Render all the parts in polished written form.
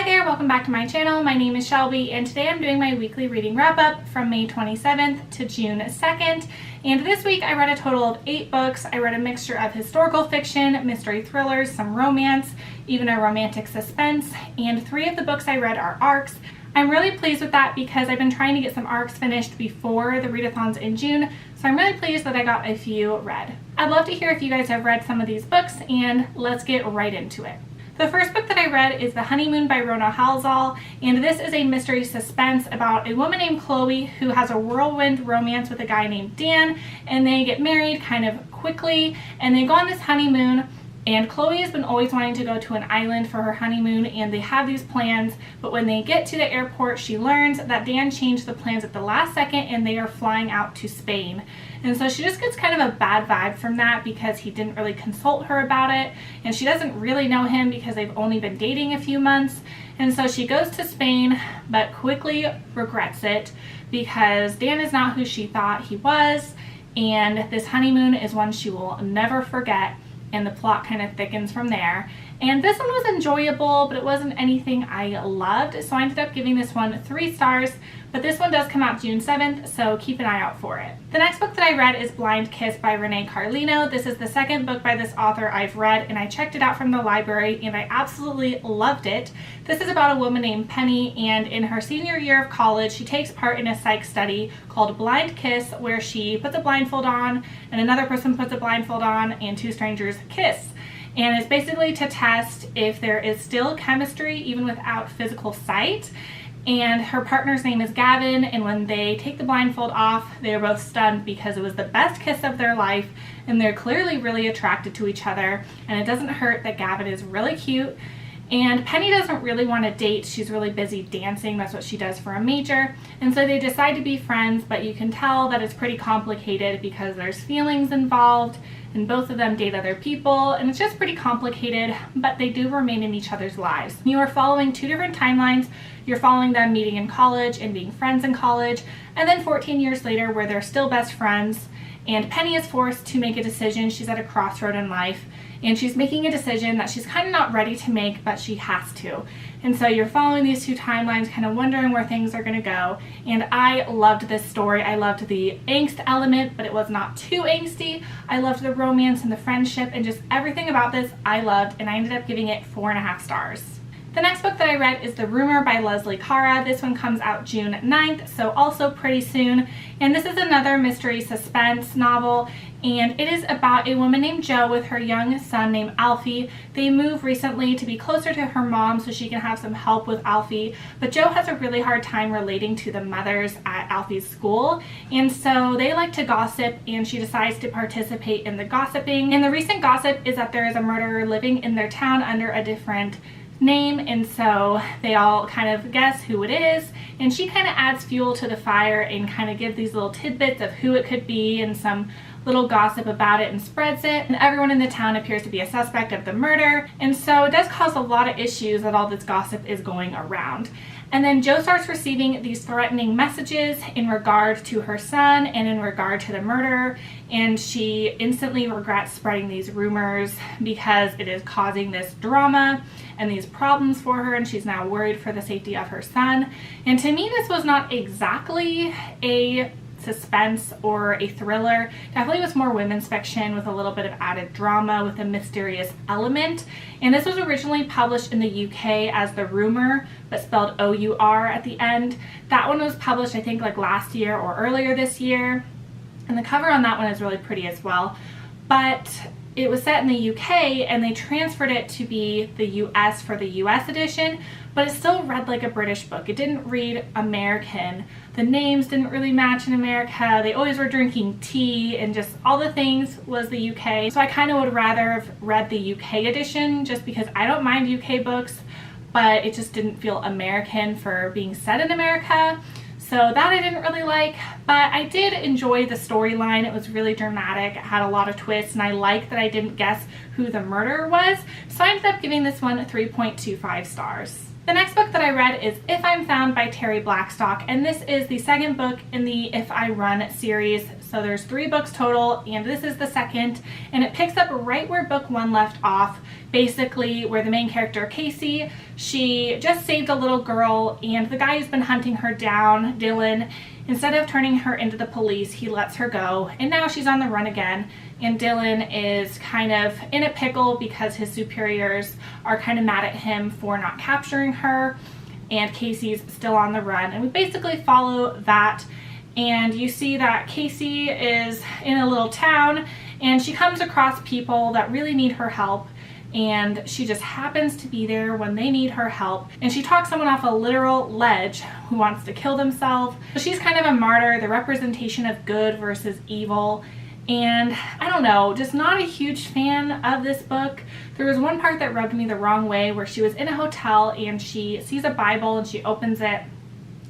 there, welcome back to my channel. My name is Shelby and today I'm doing my weekly reading wrap-up from May 27th to June 2nd. And this week I read a total of 8 books. I read a mixture of historical fiction, mystery thrillers, some romance, even a romantic suspense, and 3 of the books I read are arcs. I'm really pleased with that because I've been trying to get some arcs finished before the readathons in June, so I'm really pleased that I got a few read. I'd love to hear if you guys have read some of these books, and let's get right into it. The first book that I read is The Honeymoon by Rona Halsall, and this is a mystery suspense about a woman named Chloe who has a whirlwind romance with a guy named Dan, and they get married kind of quickly, and they go on this honeymoon. And Chloe has been always wanting to go to an island for her honeymoon, and they have these plans, but when they get to the airport, she learns that Dan changed the plans at the last second and they are flying out to Spain. And so she just gets kind of a bad vibe from that because he didn't really consult her about it, and she doesn't really know him because they've only been dating a few months. And so she goes to Spain, but quickly regrets it because Dan is not who she thought he was, and this honeymoon is one she will never forget. And the plot kind of thickens from there. And this one was enjoyable, but it wasn't anything I loved, so I ended up giving this one 3 stars, but this one does come out June 7th, so keep an eye out for it. The next book that I read is Blind Kiss by Renee Carlino. This is the second book by this author I've read, and I checked it out from the library, and I absolutely loved it. This is about a woman named Penny, and in her senior year of college, she takes part in a psych study called Blind Kiss, where she puts a blindfold on, and another person puts a blindfold on, and 2 strangers kiss. And it's basically to test if there is still chemistry even without physical sight. And her partner's name is Gavin, and when they take the blindfold off, they are both stunned because it was the best kiss of their life, and they're clearly really attracted to each other. And it doesn't hurt that Gavin is really cute. And Penny doesn't really want to date. She's really busy dancing. That's what she does for a major. And so they decide to be friends, but you can tell that it's pretty complicated because there's feelings involved, and both of them date other people, and it's just pretty complicated, but they do remain in each other's lives. You are following 2 different timelines. You're following them meeting in college and being friends in college, and then 14 years later where they're still best friends, and Penny is forced to make a decision. She's at a crossroad in life, and she's making a decision that she's kind of not ready to make, but she has to. And so you're following these 2 timelines, kind of wondering where things are going to go. And I loved this story. I loved the angst element, but it was not too angsty. I loved the romance and the friendship, and just everything about this I loved, and I ended up giving it 4.5 stars. The next book that I read is The Rumor by Leslie Cara. This one comes out June 9th, so also pretty soon. And this is another mystery suspense novel, and it is about a woman named Jo with her young son named Alfie. They moved recently to be closer to her mom so she can have some help with Alfie, but Jo has a really hard time relating to the mothers at Alfie's school, and so they like to gossip, and she decides to participate in the gossiping. And the recent gossip is that there is a murderer living in their town under a different name, and so they all kind of guess who it is, and she kind of adds fuel to the fire and kind of gives these little tidbits of who it could be and some little gossip about it and spreads it, and everyone in the town appears to be a suspect of the murder, and so it does cause a lot of issues that all this gossip is going around. And then Jo starts receiving these threatening messages in regard to her son and in regard to the murder, and she instantly regrets spreading these rumors because it is causing this drama and these problems for her, and she's now worried for the safety of her son. And to me, this was not exactly a suspense or a thriller. Definitely was more women's fiction with a little bit of added drama with a mysterious element. And this was originally published in the UK as The Rumor, but spelled O-U-R at the end. That one was published I think like last year or earlier this year, and the cover on that one is really pretty as well. But it was set in the UK, and they transferred it to be the US for the US edition, but it still read like a British book. It didn't read American. The names didn't really match in America. They always were drinking tea, and just all the things was the UK. So I kind of would rather have read the UK edition just because I don't mind UK books, but it just didn't feel American for being set in America. So that I didn't really like, but I did enjoy the storyline. It was really dramatic. It had a lot of twists, and I liked that I didn't guess who the murderer was. So I ended up giving this one 3.25 stars. The next book that I read is If I'm Found by Terry Blackstock, and this is the second book in the If I Run series. So there's 3 books total, and this is the second, and it picks up right where book 1 left off, basically where the main character Casey, she just saved a little girl, and the guy who's been hunting her down, Dylan, instead of turning her into the police, he lets her go, and now she's on the run again. And Dylan is kind of in a pickle because his superiors are kind of mad at him for not capturing her, and Casey's still on the run. And we basically follow that, and you see that Casey is in a little town, and she comes across people that really need her help, and she just happens to be there when they need her help, and she talks someone off a literal ledge who wants to kill themselves. So she's kind of a martyr, the representation of good versus evil. And I don't know, just not a huge fan of this book. There was one part that rubbed me the wrong way where she was in a hotel and she sees a Bible and she opens it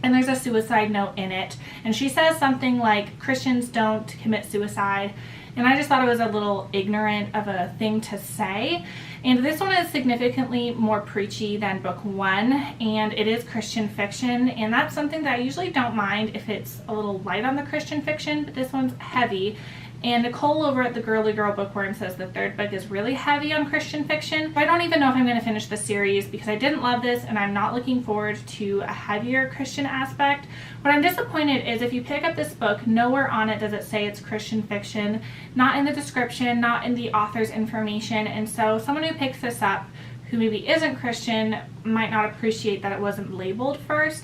and there's a suicide note in it. And she says something like, Christians don't commit suicide. And I just thought it was a little ignorant of a thing to say. And this one is significantly more preachy than book 1, and it is Christian fiction. And that's something that I usually don't mind if it's a little light on the Christian fiction, but this one's heavy. And Nicole over at the Girly Girl Bookworm says the 3rd book is really heavy on Christian fiction. I don't even know if I'm going to finish the series because I didn't love this and I'm not looking forward to a heavier Christian aspect. What I'm disappointed is if you pick up this book, nowhere on it does it say it's Christian fiction, not in the description, not in the author's information. And so someone who picks this up who maybe isn't Christian might not appreciate that it wasn't labeled first.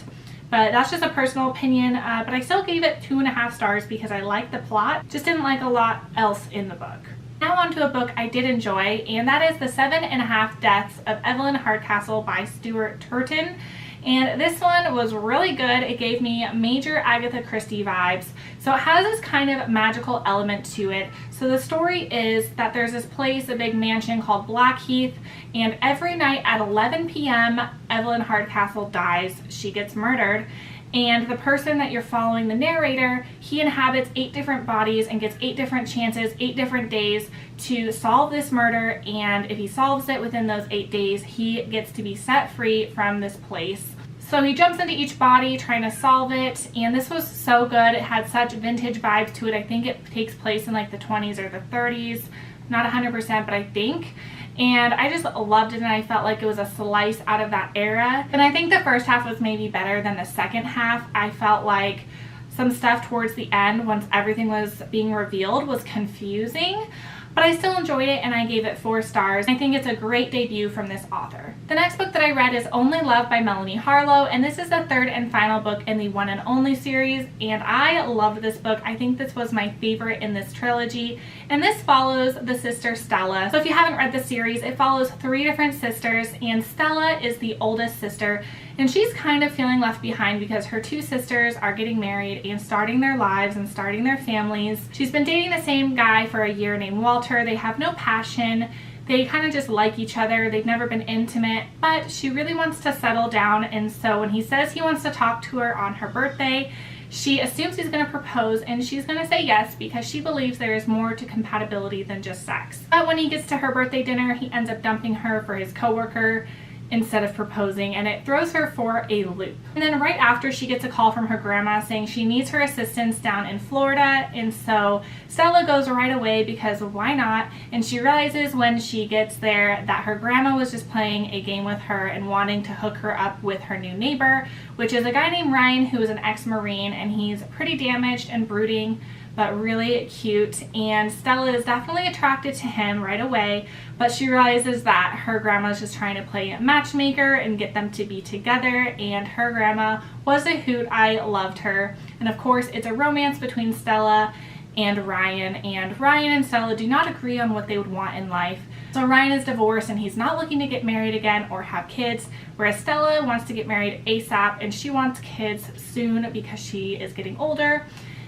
But that's just a personal opinion, but I still gave it 2.5 stars because I liked the plot, just didn't like a lot else in the book. Now on to a book I did enjoy, and that is The 7.5 Deaths of Evelyn Hardcastle by Stuart Turton. And this one was really good. It gave me major Agatha Christie vibes. So it has this kind of magical element to it. So the story is that there's this place, a big mansion called Blackheath, and every night at 11 p.m. Evelyn Hardcastle dies. She gets murdered. And the person that you're following, the narrator, he inhabits 8 different bodies and gets 8 different chances, 8 different days to solve this murder. And if he solves it within those 8 days, he gets to be set free from this place. So he jumps into each body trying to solve it, and this was so good. It had such vintage vibes to it. I think it takes place in like the 20s or the 30s. Not 100%, but I think. And I just loved it, and I felt like it was a slice out of that era. And I think the first half was maybe better than the second half. I felt like some stuff towards the end, once everything was being revealed, was confusing. But I still enjoyed it and I gave it 4 stars. I think it's a great debut from this author. The next book that I read is Only Love by Melanie Harlow, and this is the 3rd and final book in the One and Only series, and I loved this book. I think this was my favorite in this trilogy, and this follows the sister Stella. So if you haven't read the series, it follows 3 different sisters, and Stella is the oldest sister, and she's kind of feeling left behind because her 2 sisters are getting married and starting their lives and starting their families. She's been dating the same guy for a year named Walter. They have no passion. They kind of just like each other. They've never been intimate, but she really wants to settle down, and so when he says he wants to talk to her on her birthday, she assumes he's going to propose, and she's going to say yes because she believes there is more to compatibility than just sex. But when he gets to her birthday dinner, he ends up dumping her for his coworker instead of proposing, and it throws her for a loop. And then right after, she gets a call from her grandma saying she needs her assistance down in Florida, and so Stella goes right away because why not? And she realizes when she gets there that her grandma was just playing a game with her and wanting to hook her up with her new neighbor, which is a guy named Ryan who is an ex-Marine, and he's pretty damaged and brooding but really cute, and Stella is definitely attracted to him right away, but she realizes that her grandma's just trying to play matchmaker and get them to be together, and her grandma was a hoot. I loved her. And of course it's a romance between Stella and Ryan, and Ryan and Stella do not agree on what they would want in life. So Ryan is divorced and he's not looking to get married again or have kids, whereas Stella wants to get married ASAP and she wants kids soon because she is getting older.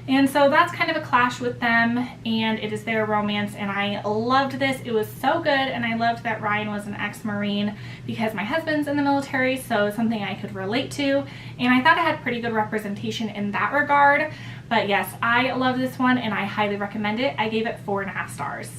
And so that's kind of a clash with them, and it is their romance, and I loved this. It was so good, and I loved that Ryan was an ex-Marine because my husband's in the military, so it's something I could relate to, and I thought it had pretty good representation in that regard. But yes, I love this one, and I highly recommend it. I gave it 4.5 stars.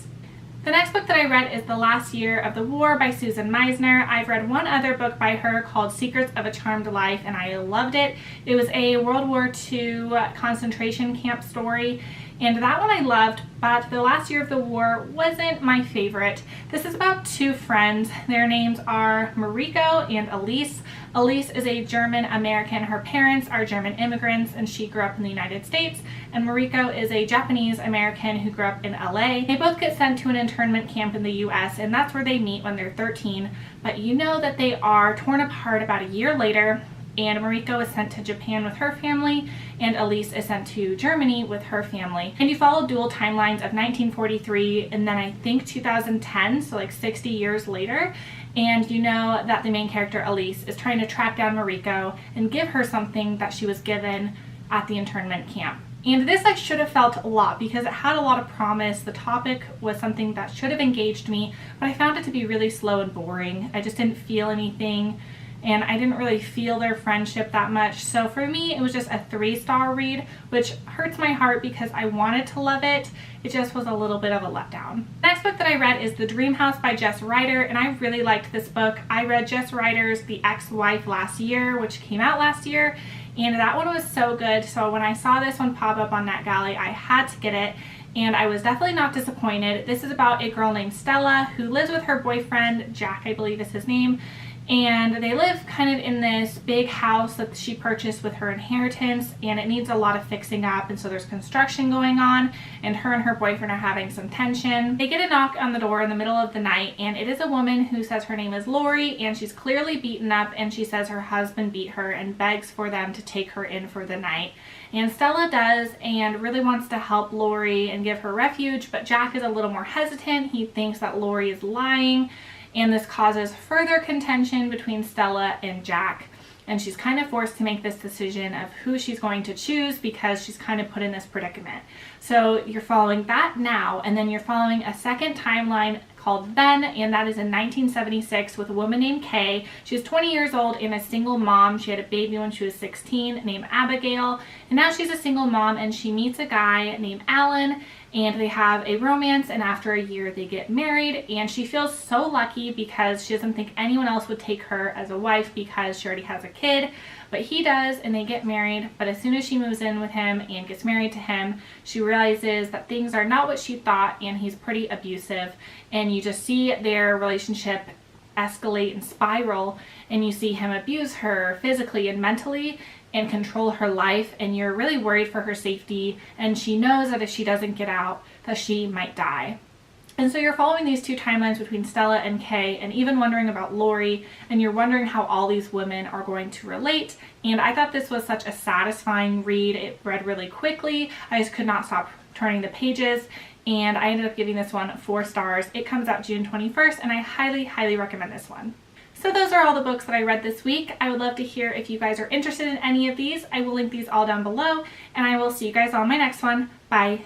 The next book that I read is The Last Year of the War by Susan Meisner. I've read one other book by her called Secrets of a Charmed Life, and I loved it. It was a World War II concentration camp story, and that one I loved, but The Last Year of the War wasn't my favorite. This is about two friends. Their names are Mariko and Elise. Elise is a German American. Her parents are German immigrants and she grew up in the United States. And Mariko is a Japanese American who grew up in LA. They both get sent to an internment camp in the US, and that's where they meet when they're 13. But you know that they are torn apart about a year later, and Mariko is sent to Japan with her family and Elise is sent to Germany with her family. And you follow dual timelines of 1943 and then I think 2010, so like 60 years later. And you know that the main character Elise is trying to track down Mariko and give her something that she was given at the internment camp. And this I should have felt a lot because it had a lot of promise. The topic was something that should have engaged me, but I found it to be really slow and boring. I just didn't feel anything, and I didn't really feel their friendship that much. So for me, it was just a 3-star read, which hurts my heart because I wanted to love it. It just was a little bit of a letdown. The next book that I read is The Dream House by Jess Rider, and I really liked this book. I read Jess Rider's The Ex-Wife last year, which came out last year, and that one was so good. So when I saw this one pop up on NetGalley, I had to get it, and I was definitely not disappointed. This is about a girl named Stella who lives with her boyfriend, Jack, I believe is his name, and they live kind of in this big house that she purchased with her inheritance, and it needs a lot of fixing up, and so there's construction going on, and her boyfriend are having some tension. They get a knock on the door in the middle of the night, and it is a woman who says her name is Lori, and she's clearly beaten up, and she says her husband beat her and begs for them to take her in for the night. And Stella does and really wants to help Lori and give her refuge, but Jack is a little more hesitant. He thinks that Lori is lying, and this causes further contention between Stella and Jack. And she's kind of forced to make this decision of who she's going to choose because she's kind of put in this predicament. So you're following that now, and then you're following a second timeline called Then, and that is in 1976 with a woman named Kay. She's 20 years old and a single mom. She had a baby when she was 16 named Abigail, and now she's a single mom, and she meets a guy named Alan, and they have a romance, and after a year they get married, and she feels so lucky because she doesn't think anyone else would take her as a wife because she already has a kid, but he does, and they get married. But as soon as she moves in with him and gets married to him, she realizes that things are not what she thought, and he's pretty abusive, and you just see their relationship escalate and spiral, and you see him abuse her physically and mentally and control her life, and you're really worried for her safety, and she knows that if she doesn't get out that she might die. And so you're following these two timelines between Stella and Kay, and even wondering about Lori, and you're wondering how all these women are going to relate. And I thought this was such a satisfying read. It read really quickly. I just could not stop turning the pages, and I ended up giving this one 4 stars. It comes out June 21st, and I highly recommend this one. So those are all the books that I read this week. I would love to hear if you guys are interested in any of these. I will link these all down below, and I will see you guys on my next one. Bye.